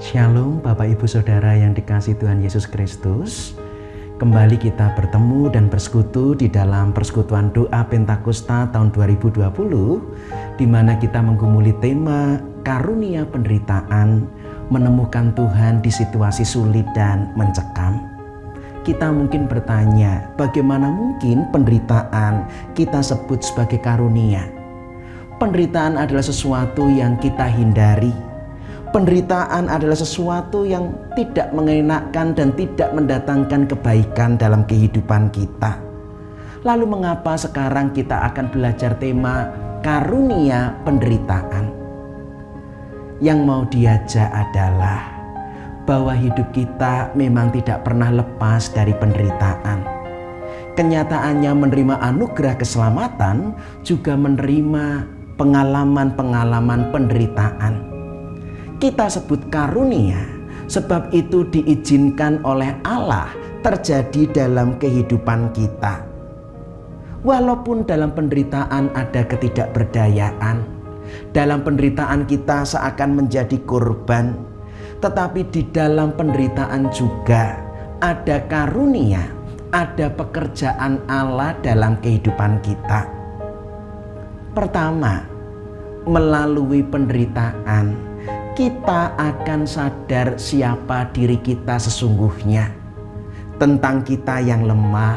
Shalom Bapak Ibu Saudara yang dikasihi Tuhan Yesus Kristus. Kembali kita bertemu dan bersekutu di dalam persekutuan doa Pentakosta tahun 2020, di mana kita menggumuli tema karunia penderitaan, menemukan Tuhan di situasi sulit dan mencekam. Kita mungkin bertanya, bagaimana mungkin penderitaan kita sebut sebagai karunia? Penderitaan adalah sesuatu yang kita hindari. Penderitaan adalah sesuatu yang tidak mengenakan dan tidak mendatangkan kebaikan dalam kehidupan kita. Lalu mengapa sekarang kita akan belajar tema karunia penderitaan? Yang mau diajak adalah bahwa hidup kita memang tidak pernah lepas dari penderitaan. Kenyataannya menerima anugerah keselamatan juga menerima pengalaman-pengalaman penderitaan. Kita sebut karunia, sebab itu diizinkan oleh Allah terjadi dalam kehidupan kita. Walaupun dalam penderitaan ada ketidakberdayaan, dalam penderitaan kita seakan menjadi korban, tetapi di dalam penderitaan juga ada karunia, ada pekerjaan Allah dalam kehidupan kita. Pertama, melalui penderitaan kita akan sadar siapa diri kita sesungguhnya, tentang kita yang lemah,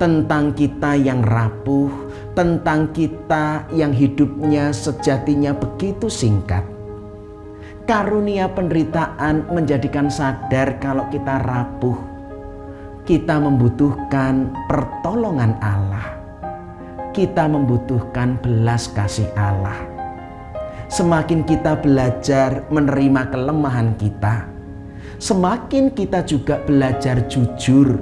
tentang kita yang rapuh, tentang kita yang hidupnya sejatinya begitu singkat. Karunia penderitaan menjadikan sadar kalau kita rapuh, kita membutuhkan pertolongan Allah, kita membutuhkan belas kasih Allah. Semakin kita belajar menerima kelemahan kita, semakin kita juga belajar jujur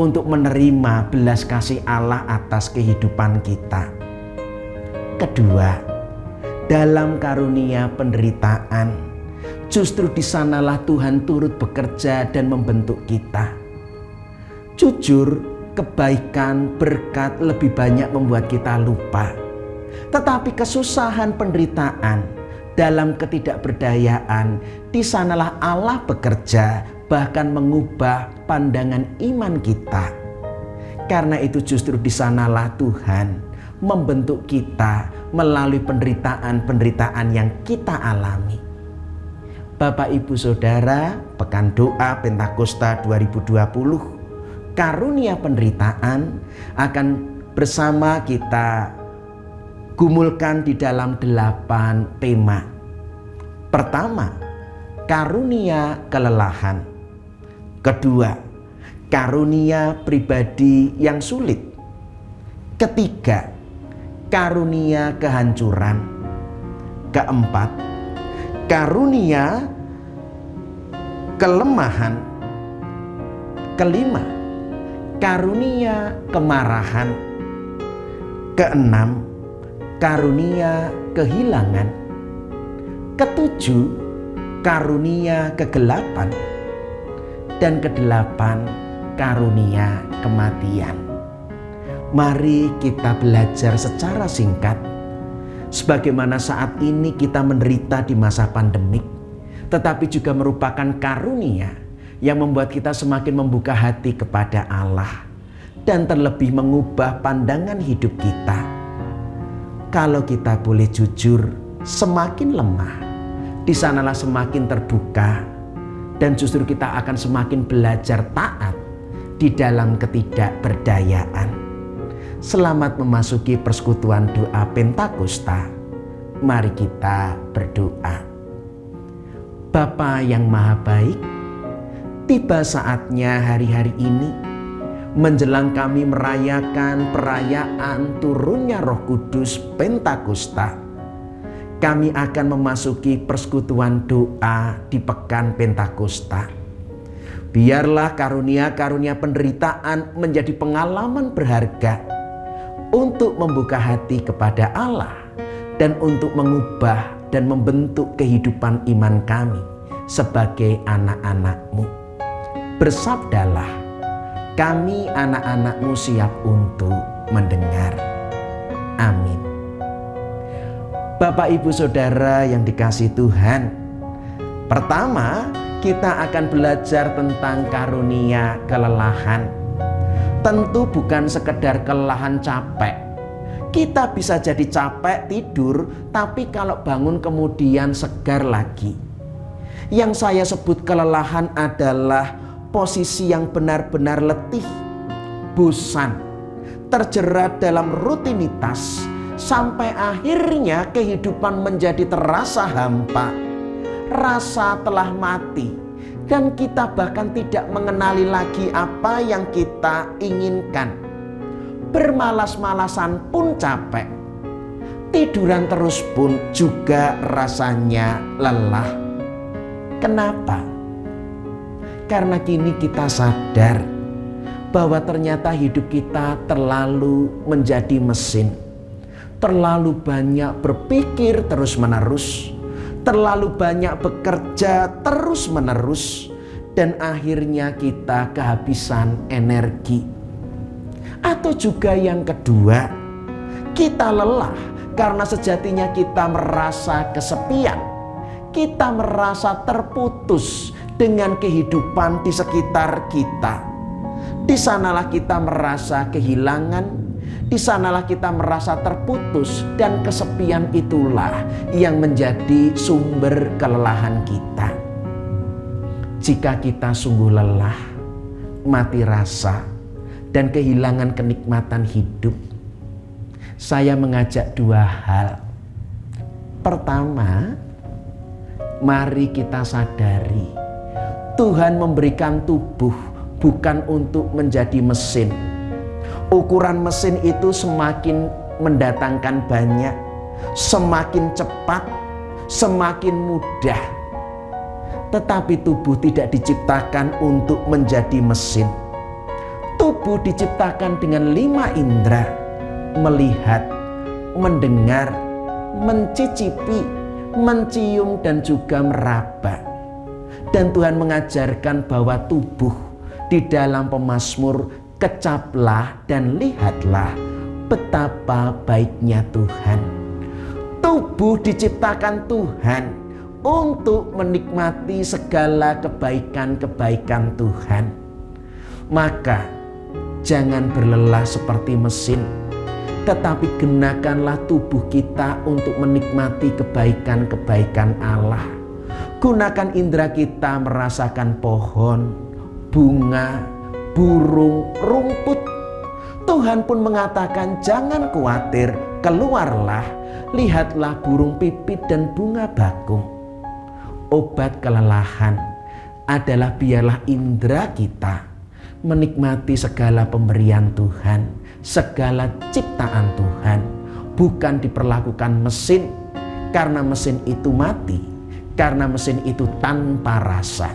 untuk menerima belas kasih Allah atas kehidupan kita. Kedua, dalam karunia penderitaan, justru di sanalah Tuhan turut bekerja dan membentuk kita. Jujur, kebaikan, berkat lebih banyak membuat kita lupa. Tetapi kesusahan penderitaan, dalam ketidakberdayaan, di sanalah Allah bekerja, bahkan mengubah pandangan iman kita. Karena itu justru di sanalah Tuhan membentuk kita melalui penderitaan-penderitaan yang kita alami. Bapak Ibu Saudara, Pekan Doa Pentakosta 2020, karunia penderitaan akan bersama kita gumulkan di dalam 8 tema. Pertama, karunia kelelahan. Kedua, karunia pribadi yang sulit. Ketiga, karunia kehancuran. Keempat, karunia kelemahan. Kelima, karunia kemarahan. Keenam, karunia kehilangan. Ketujuh, karunia kegelapan. Dan kedelapan, karunia kematian. Mari kita belajar secara singkat. Sebagaimana saat ini kita menderita di masa pandemik, tetapi juga merupakan karunia yang membuat kita semakin membuka hati kepada Allah dan terlebih mengubah pandangan hidup kita. Kalau kita boleh jujur, semakin lemah, di sanalah semakin terbuka, dan justru kita akan semakin belajar taat di dalam ketidakberdayaan. Selamat memasuki persekutuan doa Pentakosta. Mari kita berdoa. Bapa yang Maha Baik, tiba saatnya hari-hari ini menjelang kami merayakan perayaan turunnya Roh Kudus Pentakosta. Kami akan memasuki persekutuan doa di Pekan Pentakosta. Biarlah karunia-karunia penderitaan menjadi pengalaman berharga untuk membuka hati kepada Allah dan untuk mengubah dan membentuk kehidupan iman kami sebagai anak-anak-Mu. Bersabdalah, kami anak-anak-Mu siap untuk mendengar. Amin. Bapak Ibu Saudara yang dikasihi Tuhan, Pertama, kita akan belajar tentang karunia kelelahan. Tentu bukan sekedar kelelahan capek. Kita bisa jadi capek tidur, tapi kalau bangun kemudian segar lagi. Yang saya sebut kelelahan adalah posisi yang benar-benar letih, bosan, terjerat dalam rutinitas, sampai akhirnya kehidupan menjadi terasa hampa, rasa telah mati, dan kita bahkan tidak mengenali lagi apa yang kita inginkan. Bermalas-malasan pun capek, tiduran terus pun juga rasanya lelah. Kenapa? Karena kini kita sadar bahwa ternyata hidup kita terlalu menjadi mesin, terlalu banyak berpikir terus-menerus, terlalu banyak bekerja terus-menerus, dan akhirnya kita kehabisan energi. Atau juga yang kedua, kita lelah karena sejatinya kita merasa kesepian, kita merasa terputus dengan kehidupan di sekitar kita. Di sanalah kita merasa kehilangan, di sanalah kita merasa terputus, dan kesepian itulah yang menjadi sumber kelelahan kita. Jika kita sungguh lelah, mati rasa, dan kehilangan kenikmatan hidup, saya mengajak dua hal. Pertama, mari kita sadari Tuhan memberikan tubuh bukan untuk menjadi mesin. Ukuran mesin itu semakin mendatangkan banyak, semakin cepat, semakin mudah. Tetapi tubuh tidak diciptakan untuk menjadi mesin. Tubuh diciptakan dengan 5 indera: melihat, mendengar, mencicipi, mencium, dan juga meraba. Dan Tuhan mengajarkan bahwa tubuh di dalam Pemazmur, kecaplah dan lihatlah betapa baiknya Tuhan. Tubuh diciptakan Tuhan untuk menikmati segala kebaikan-kebaikan Tuhan. Maka jangan berlelah seperti mesin, tetapi gunakanlah tubuh kita untuk menikmati kebaikan-kebaikan Allah. Gunakan indera kita merasakan pohon, bunga, burung, rumput. Tuhan pun mengatakan, jangan khawatir, keluarlah, lihatlah burung pipit dan bunga bakung. Obat kelelahan adalah biarlah indera kita menikmati segala pemberian Tuhan, segala ciptaan Tuhan, bukan diperlakukan mesin, karena mesin itu mati, karena mesin itu tanpa rasa.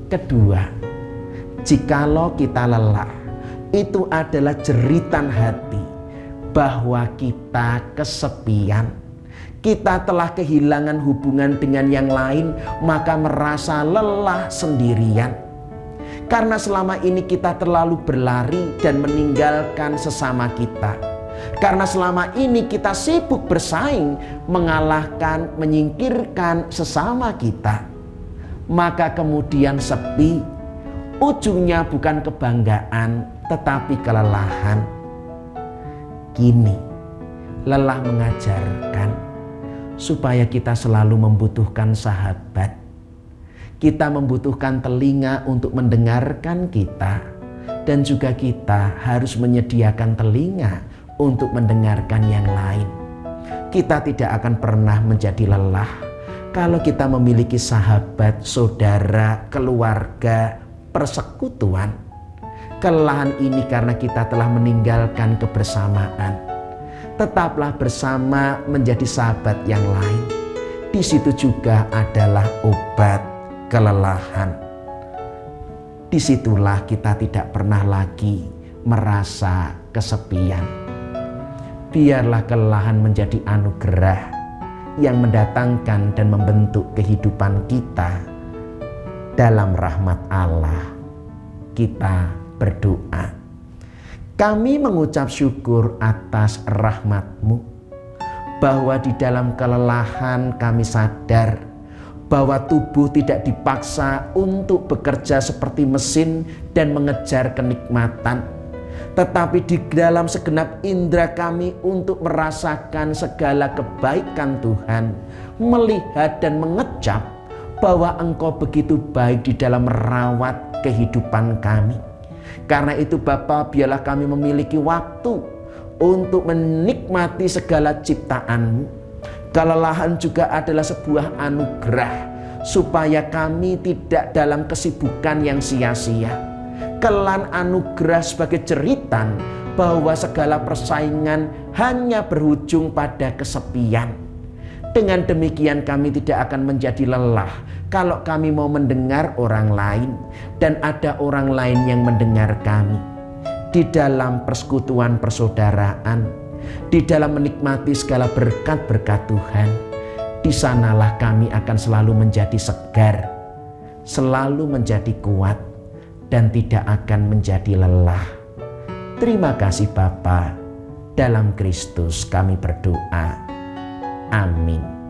Kedua, jikalau kita lelah, itu adalah jeritan hati bahwa kita kesepian, kita telah kehilangan hubungan dengan yang lain, maka merasa lelah sendirian. Karena selama ini kita terlalu berlari dan meninggalkan sesama kita. Karena selama ini kita sibuk bersaing, mengalahkan, menyingkirkan sesama kita. Maka kemudian sepi, ujungnya bukan kebanggaan, tetapi kelelahan. Kini, lelah mengajarkan supaya kita selalu membutuhkan sahabat. Kita membutuhkan telinga untuk mendengarkan kita, dan juga kita harus menyediakan telinga untuk mendengarkan yang lain. Kita tidak akan pernah menjadi lelah kalau kita memiliki sahabat, saudara, keluarga, persekutuan. Kelelahan ini karena kita telah meninggalkan kebersamaan. Tetaplah bersama menjadi sahabat yang lain. Di situ juga adalah obat kelelahan. Disitulah kita tidak pernah lagi merasa kesepian. Biarlah kelelahan menjadi anugerah yang mendatangkan dan membentuk kehidupan kita dalam rahmat Allah. Kita berdoa. Kami mengucap syukur atas rahmat-Mu, bahwa di dalam kelelahan kami sadar bahwa tubuh tidak dipaksa untuk bekerja seperti mesin dan mengejar kenikmatan, tetapi di dalam segenap indera kami untuk merasakan segala kebaikan Tuhan, melihat dan mengecap bahwa Engkau begitu baik di dalam merawat kehidupan kami. Karena itu Bapa, biarlah kami memiliki waktu untuk menikmati segala ciptaan-Mu. Kelelahan juga adalah sebuah anugerah supaya kami tidak dalam kesibukan yang sia-sia. Kelelahan anugerah sebagai jeritan bahwa segala persaingan hanya berujung pada kesepian. Dengan demikian kami tidak akan menjadi lelah kalau kami mau mendengar orang lain dan ada orang lain yang mendengar kami. Di dalam persekutuan persaudaraan, di dalam menikmati segala berkat-berkat Tuhan, di sanalah kami akan selalu menjadi segar, selalu menjadi kuat, dan tidak akan menjadi lelah. Terima kasih Bapa, dalam Kristus kami berdoa. Amin.